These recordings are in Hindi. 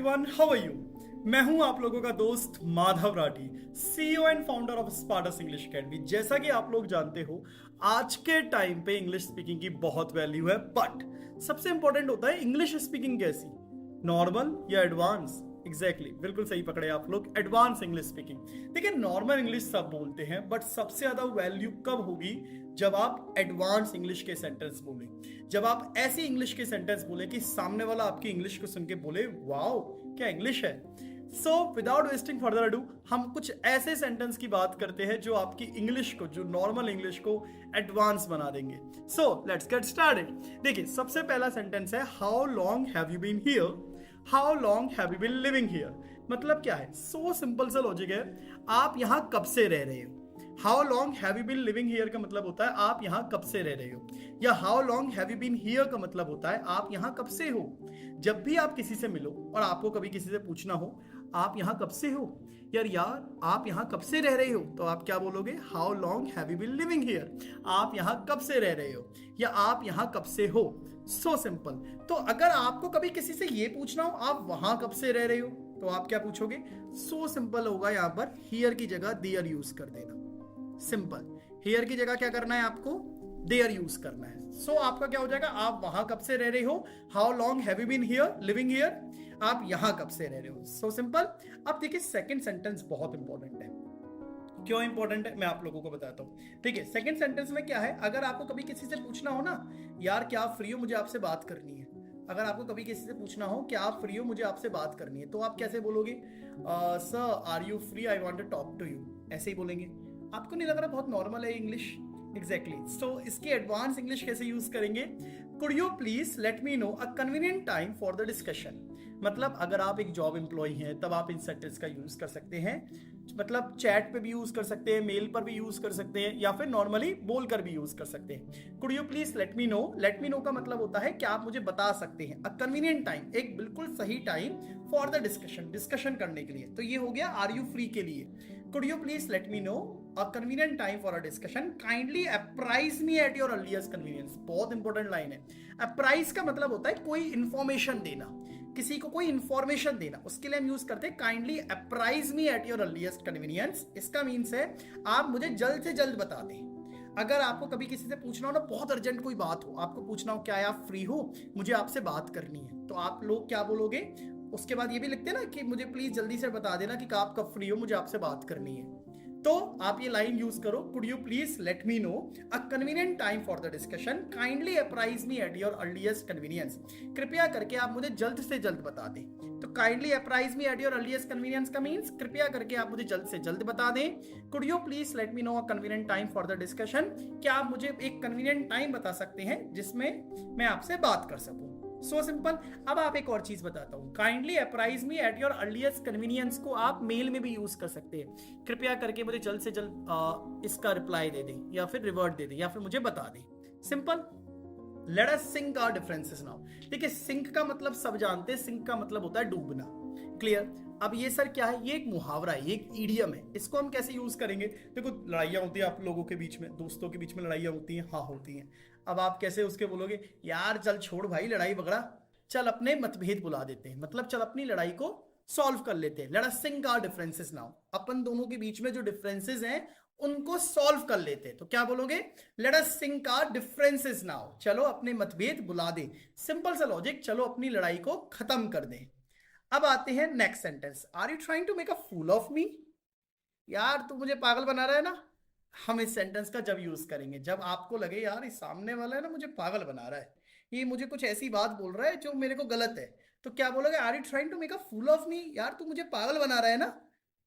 Everyone, how are you. मैं हूं आप लोगों का दोस्त Madhav Rathi, CEO and founder of Sparts English academy. जैसा कि आप लोग जानते हो, आज के टाइम पे इंग्लिश स्पीकिंग की बहुत वैल्यू है, बट सबसे इंपॉर्टेंट होता है इंग्लिश स्पीकिंग कैसी, नॉर्मल या एडवांस। एग्जैक्टली, बिल्कुल सही पकड़े आप लोग, एडवांस इंग्लिश स्पीकिंग। देखिए, नॉर्मल इंग्लिश सब बोलते हैं, बट सबसे ज्यादा वैल्यू कब होगी जब आप एडवांस इंग्लिश के सेंटेंस बोले, जब आप ऐसी इंग्लिश के सेंटेंस बोले कि सामने वाला आपकी इंग्लिश को सुन के बोले वाओ क्या इंग्लिश है। So without wasting further ado, हम कुछ ऐसे सेंटेंस की बात करते हैं जो आपकी इंग्लिश को, जो नॉर्मल इंग्लिश को एडवांस बना देंगे। So let's get started. देखिए, सबसे पहला सेंटेंस है how long have you been here. How long have you been living here मतलब क्या है? सो सिंपल सा लॉजिक है, आप यहां कब से रह रहे हो। How long have you been living here का मतलब होता है आप यहां कब से रह रहे हो, या how long have you been here का मतलब होता है आप यहां कब से हो। जब भी आप किसी से मिलो और आपको कभी किसी से पूछना हो आप यहां कब से हो, यार आप यहां कब से रह रहे हो, तो आप क्या बोलोगे? How long have you been living here. आप यहां कब से रह रहे हो या आप यहां कब से हो। So simple. तो अगर आपको कभी किसी से ये पूछना हो आप वहां कब से रह रहे हो, तो आप क्या पूछोगे? सो सिंपल होगा, यहां पर हियर की जगह देयर यूज कर देना। सिंपल, हियर की जगह क्या करना है आपको? देयर यूज करना है। सो आपका क्या हो जाएगा? आप वहां कब से रह रहे हो, how long have you been here living here, आप यहां कब से रह रहे हो। So simple. अब देखिए, सेकंड सेंटेंस बहुत इंपॉर्टेंट है। क्यों इंपॉर्टेंट है मैं आप लोगों को बताता हूं। देखिए, सेकंड सेंटेंस में क्या है, अगर आपको कभी किसी से पूछना हो ना, यार क्या आप फ्री हो, मुझे आपसे बात करनी है। अगर आपको कभी किसी से पूछना हो क्या आप फ्री हो, मुझे आपसे बात करनी है, तो आप कैसे बोलोगे? Sir are you free, I want to talk to you, ऐसे ही बोलेंगे। आपको नहीं लग रहा बहुत नॉर्मल है इंग्लिश? एग्जैक्टली। सो इसकी एडवांस इंग्लिश कैसे यूज करेंगे? Could you please let me know a convenient time for the discussion. मतलब अगर आप एक जॉब एम्प्लॉय हैं तब आप इन सेंटेंस का यूज कर सकते हैं। मतलब चैट पे भी यूज कर सकते हैं, मेल पर भी यूज कर सकते हैं, या फिर नॉर्मली बोलकर भी यूज कर सकते हैं। Could you please let me know. Let me know का मतलब होता है कि आप मुझे बता सकते हैं। अ कन्वीनियंट टाइम, एक बिल्कुल सही time for the discussion, discussion करने के लिए। तो ये हो गया आर यू फ्री के लिए। Could you please let me know a convenient time for a discussion, kindly apprise me at your earliest convenience. बहुत इंपॉर्टेंट लाइन है। अप्राइज का मतलब होता है कोई इंफॉर्मेशन देना, किसी को कोई इंफॉर्मेशन देना, उसके लिए हम यूज करते हैं kindly apprise me at your earliest convenience. इसका मीन्स है आप मुझे जल्द से जल्द बता दें। अगर आपको कभी किसी से पूछना हो ना, बहुत अर्जेंट कोई बात हो, आपको पूछना हो क्या आप फ्री हो, मुझे आपसे बात करनी है, तो आप लोग क्या बोलोगे? उसके बाद ये भी लिखते हैं ना कि मुझे प्लीज जल्दी से बता देना कि आप कब फ्री हो, मुझे आपसे बात करनी है। तो आप ये लाइन यूज करो, could you please let me know a convenient time for the discussion, kindly apprise me at your earliest convenience. कृपया करके आप मुझे जल्द से जल्द बता दें। तो kindly apprise me at your earliest convenience का मींस कृपया करके आप मुझे जल्द से जल्द बता दें। Could you please let me know a convenient time for the discussion, क्या आप मुझे एक कन्वीनियंट टाइम बता सकते हैं जिसमें मैं आपसे बात कर सकूं। सो सिंपल। अब आप एक और चीज बताता हूं, kindly apprise me at your earliest convenience को आप मेल में भी यूज कर सकते हैं। कृपया करके मुझे जल्द से जल्द इसका रिप्लाई दे दें, या फिर रिवर्ट दे दें, या फिर मुझे बता दें। Simple. Let us sync our differences now. देखिए, सिंक का मतलब सब जानते हैं, सिंक का मतलब होता है डूबना। क्लियर। अब ये सर क्या है? ये एक मुहावरा है, ये एक इडियम है। इसको हम कैसे यूज करेंगे? देखो, लड़ाइयाँ होती है आप लोगों के बीच में, दोस्तों के बीच में लड़ाइयाँ होती हैं, हाँ होती हैं। अब आप कैसे उसके बोलोगे? यार चल छोड़ भाई लड़ाई वगड़ा, चल अपने मतभेद बुला देते हैं, मतलब चल अपनी लड़ाई को सॉल्व कर लेते हैं। Let us sync our differences now. अपन दोनों के बीच में जो डिफरेंसेस हैं उनको सॉल्व कर लेते हैं। तो क्या बोलोगे? Let us sync our differences now. चलो अपने मतभेद बुला दें। सिंपल सा लॉजिक, चलो अपनी लड़ाई को खत्म कर दें। अब आते हैं next sentence, are you trying to make a fool of me. यार तू मुझे पागल बना रहा है ना। हम इस सेंटेंस का जब यूज करेंगे जब आपको लगे यार इस सामने वाला है ना मुझे पागल बना रहा है, ये मुझे कुछ ऐसी बात बोल रहा है जो मेरे को गलत है। तो क्या बोलोगे? Are you trying to make a fool of me, यार तू मुझे पागल बना रहा है ना।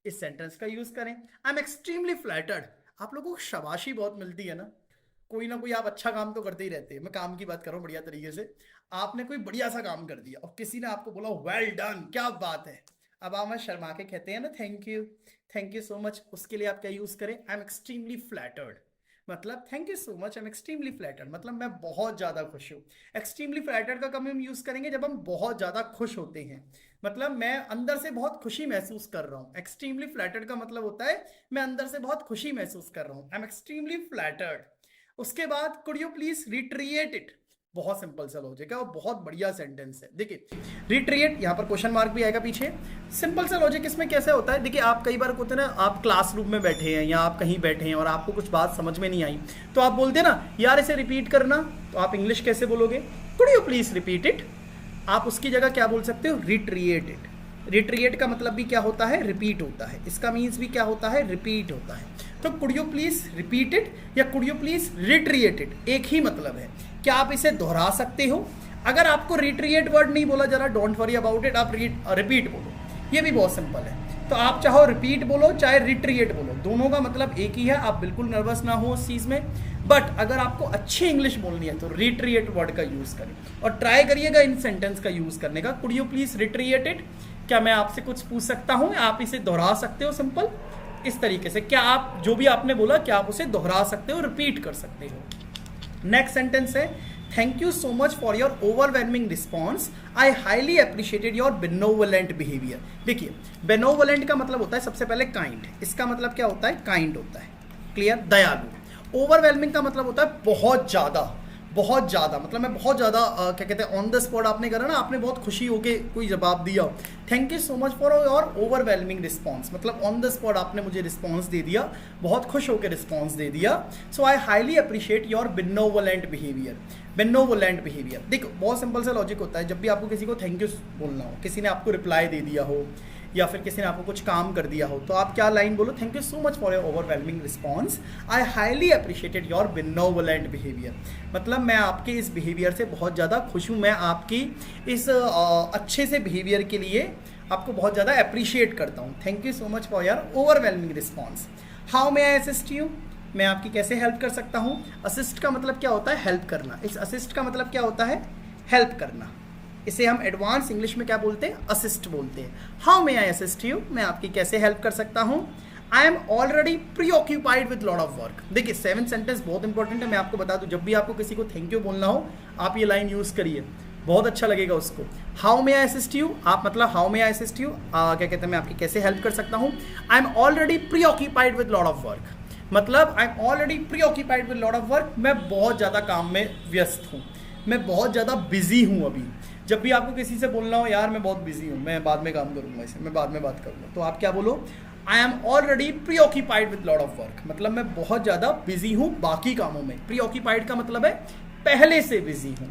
इस सेंटेंस का यूज करें। I am extremely flattered. आप लोगों को शाबाशी बहुत मिलती है ना, कोई ना कोई आप अच्छा काम तो करते ही रहते हैं। मैं काम की बात कर रहा हूँ बढ़िया तरीके से। आपने कोई बढ़िया सा काम कर दिया और किसी ने आपको बोला वेल डन, क्या बात है। अब आप शर्मा के कहते हैं ना थैंक यू सो मच, उसके लिए आप क्या यूज करें? I am extremely flattered. मतलब thank you so much, I am extremely flattered, मतलब मैं बहुत ज्यादा खुश हूँ। एक्सट्रीमली फ्लैटर्ड का कब हम यूज करेंगे? जब हम बहुत ज्यादा खुश होते हैं, मतलब मैं अंदर से बहुत खुशी महसूस कर रहा हूँ। एक्सट्रीमली फ्लैटर्ड का मतलब होता है मैं अंदर से बहुत खुशी महसूस कर रहा हूँ। I am extremely flattered. उसके बाद कुड यू प्लीज रिट्रिएट इट। बहुत सिंपल सा लॉजिक है और बहुत बढ़िया सेंटेंस है। देखिए रिट्रीट, यहाँ पर क्वेश्चन मार्क भी आएगा पीछे। सिंपल सा लॉजिक इसमें कैसे होता है, देखिए आप कई बार होते हैं ना, आप क्लासरूम में बैठे हैं या आप कहीं बैठे हैं और आपको कुछ बात समझ में नहीं आई, तो आप बोलते हैं ना यार इसे रिपीट करना, तो आप इंग्लिश कैसे बोलोगे, could you please repeat it. आप उसकी जगह क्या बोल सकते हो, रिट्रीट इट। रिट्रीट का मतलब भी क्या होता है, रिपीट होता है, इसका मीन्स भी क्या होता है, रिपीट होता है। तो could you please repeat it या could you please retreat it, एक ही मतलब है। क्या आप इसे दोहरा सकते हो। अगर आपको रिट्रीट वर्ड नहीं बोला जा रहा, डोंट वरी अबाउट इट, आप रिपीट बोलो, ये भी बहुत सिंपल है। तो आप चाहो रिपीट बोलो चाहे रिट्रीट बोलो, दोनों का मतलब एक ही है, आप बिल्कुल नर्वस ना हो उस चीज़ में। बट अगर आपको अच्छी इंग्लिश बोलनी है तो रिट्रीट वर्ड का यूज़ करें और ट्राई करिएगा इन सेंटेंस का यूज़ करने का। Could you please retreat it, क्या मैं आपसे कुछ पूछ सकता हूँ, आप इसे दोहरा सकते हो, सिंपल इस तरीके से। क्या आप जो भी आपने बोला क्या आप उसे दोहरा सकते हो, रिपीट कर सकते हो। नेक्स्ट सेंटेंस है, thank you so much for your overwhelming response, I highly appreciated your benevolent behaviour. देखिए बेनोवलेंट का मतलब होता है सबसे पहले काइंड, इसका मतलब क्या होता है, काइंड होता है, क्लियर, दयालु। ओवरवेलमिंग का मतलब होता है बहुत ज़्यादा, बहुत ज़्यादा, मतलब मैं बहुत ज़्यादा क्या कहते हैं ऑन द स्पॉट आपने करा ना, आपने बहुत खुशी होके कोई जवाब दिया। Thank you so much for your overwhelming response, मतलब ऑन द स्पॉट आपने मुझे रिस्पॉन्स दे दिया, बहुत खुश होकर रिस्पॉन्स दे दिया। So I highly appreciate your benevolent behaviour. Benevolent behaviour, देखो बहुत सिंपल सा लॉजिक होता है, जब भी आपको किसी को थैंक यू बोलना हो, किसी ने आपको रिप्लाई दे दिया हो या फिर किसी ने आपको कुछ काम कर दिया हो, तो आप क्या लाइन बोलो, thank you so much for your overwhelming response, I highly appreciated your benevolent behaviour. मतलब मैं आपके इस बिहेवियर से बहुत ज़्यादा खुश हूँ, मैं आपकी इस अच्छे से बिहेवियर के लिए आपको बहुत ज़्यादा अप्रिशिएट करता हूँ। Thank you so much for your overwhelming response. How may I assist you, मैं आपकी कैसे हेल्प कर सकता हूँ। असिस्ट का मतलब क्या होता है, हेल्प करना। इस असिस्ट का मतलब क्या होता है, हेल्प करना। इसे हम एडवांस इंग्लिश में क्या बोलते हैं, असिस्ट बोलते हैं। How may I assist you, मैं आपकी कैसे हेल्प कर सकता हूँ। I am already preoccupied with lot of work. देखिए 7th सेंटेंस बहुत इंपॉर्टेंट है, मैं आपको बता दूं, जब भी आपको किसी को थैंक यू बोलना हो आप ये लाइन यूज़ करिए, बहुत अच्छा लगेगा उसको। How may I assist you, आप मतलब how may I assist you क्या कहते हैं, मैं आपकी कैसे हेल्प कर सकता हूँ। I am already preoccupied with lot of work, मतलब I am already preoccupied with lot of work, मैं बहुत ज़्यादा काम में व्यस्त हूँ, मैं बहुत ज़्यादा बिजी हूँ अभी। जब भी आपको किसी से बोलना हो यार मैं बहुत बिजी हूँ, मैं बाद में काम करूँगा, इसे मैं बाद में बात करूँगा, तो आप क्या बोलो, आई am already preoccupied with lot of work, मतलब मैं बहुत ज़्यादा बिजी हूँ बाकी कामों में। प्री ऑक्यूपाइड का मतलब है पहले से बिजी हूँ।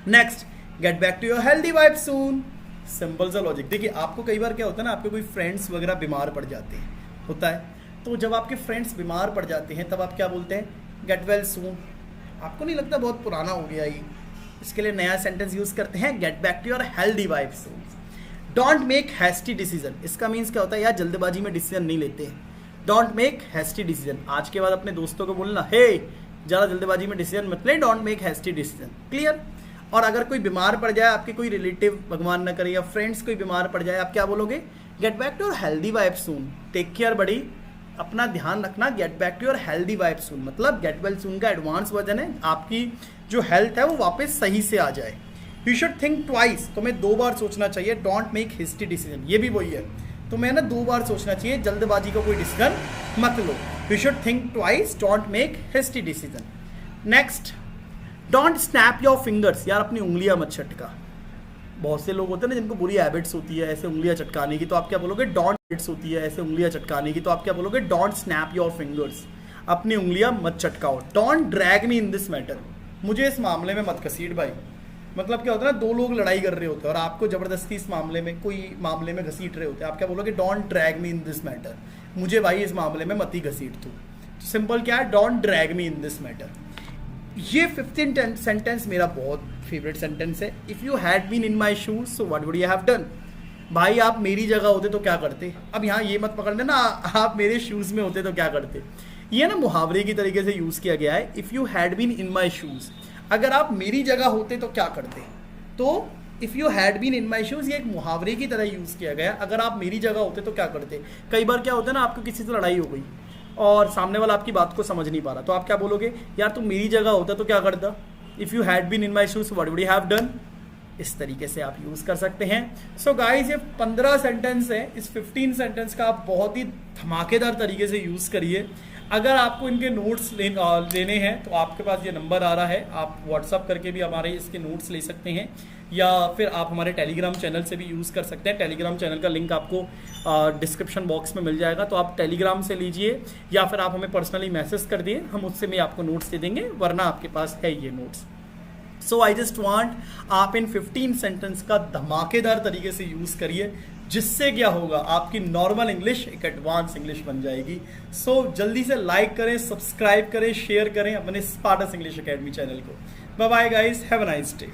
Next, get back to your healthy vibe soon. Simple सा लॉजिक, देखिए आपको कई बार क्या होता है ना, आपके कोई फ्रेंड्स वगैरह बीमार पड़ जाते हैं, होता है, तो जब आपके फ्रेंड्स बीमार पड़ जाते हैं तब आप क्या बोलते हैं, गेट वेल सून। आपको नहीं लगता बहुत पुराना हो गया ये, इसके लिए नया सेंटेंस यूज करते हैं, get back to your healthy vibe soon. Don't make hasty decision, इसका मीन्स क्या होता है, यार जल्दबाजी में डिसीजन नहीं लेते हैं। डोंट मेक हैस्टी डिसीजन, आज के बाद अपने दोस्तों को बोलना, हे ज़्यादा जल्दबाजी में डिसीजन मत ले, don't make hasty decision, clear. और अगर कोई बीमार पड़ जाए, आपके कोई रिलेटिव भगवान न करे या फ्रेंड्स कोई बीमार पड़ जाए, आप क्या बोलोगे, get back to your healthy vibe soon, take care buddy, अपना ध्यान रखना, get back to your healthy vibe soon, मतलब गेट वेल सून का एडवांस वर्जन है, आपकी जो हेल्थ है वो वापस सही से आ जाए। यू शुड थिंक ट्वाइस, तो मैं 2 बार सोचना चाहिए, डोंट मेक हेस्टी डिसीजन, ये भी वही है, तो मैं ना 2 बार सोचना चाहिए, जल्दबाजी का कोई डिसीजन मत लो। You should think twice, don't make hasty decision. Next, don't snap your fingers, यार अपनी उंगलियां मत चटका। बहुत से लोग होते हैं ना जिनको बुरी हैबिट्स होती है ऐसे उंगलियां चटकाने की, तो आप क्या बोलोगे, डोंट हैबिट्स होती है ऐसे उंगलियां चटकाने की, तो आप क्या बोलोगे, डोंट स्नैप योर फिंगर्स, अपनी उंगलियां मत चटकाओ। Don't drag me in this matter, मुझे इस मामले में मत घसीट भाई। मतलब क्या होता है ना, 2 लोग लड़ाई कर रहे होते हैं और आपको जबरदस्ती इस मामले में कोई मामले में घसीट रहे होते हैं, आप क्या बोलोगे, don't drag me in this matter, मुझे भाई इस मामले में मत ही घसीट तू। सिंपल क्या है, don't drag me in this matter. ये 15th सेंटेंस मेरा बहुत फेवरेट सेंटेंस है। If you had been in my shoes so what would you have done, भाई आप मेरी जगह होते तो क्या करते। अब यहाँ ये मत पकड़ लेना आप मेरे शूज़ में होते तो क्या करते, ये ना मुहावरे की तरीके से यूज़ किया गया है। If you had been in my shoes, अगर आप मेरी जगह होते तो क्या करते, तो if you had been in my shoes ये एक मुहावरे की तरह यूज़ किया गया, अगर आप मेरी जगह होते तो क्या करते। कई बार क्या होता है ना, आपको किसी से लड़ाई हो गई और सामने वाला आपकी बात को समझ नहीं पा रहा, तो आप क्या बोलोगे, यार तुम मेरी जगह होता तो क्या करता। If you had been in my shoes what would you have done, इस तरीके से आप यूज़ कर सकते हैं। सो गाइस ये 15 सेंटेंस है, इस 15 सेंटेंस का आप बहुत ही धमाकेदार तरीके से यूज़ करिए। अगर आपको इनके नोट्स लेने हैं तो आपके पास ये नंबर आ रहा है, आप व्हाट्सअप करके भी हमारे इसके नोट्स ले सकते हैं, या फिर आप हमारे टेलीग्राम चैनल से भी यूज़ कर सकते हैं। टेलीग्राम चैनल का लिंक आपको डिस्क्रिप्शन बॉक्स में मिल जाएगा, तो आप टेलीग्राम से लीजिए, या फिर आप हमें पर्सनली मैसेज कर दिए, हम उससे भी आपको नोट्स दे देंगे, वरना आपके पास है ये notes. So I just want आप इन 15 सेंटेंस का धमाकेदार तरीके से यूज़ करिए, जिससे क्या होगा, आपकी नॉर्मल इंग्लिश एक एडवांस इंग्लिश बन जाएगी। सो जल्दी से लाइक करें, सब्सक्राइब करें, शेयर करें अपने स्पार्टस इंग्लिश एकेडमी चैनल को। Bye bye guys, have a nice day.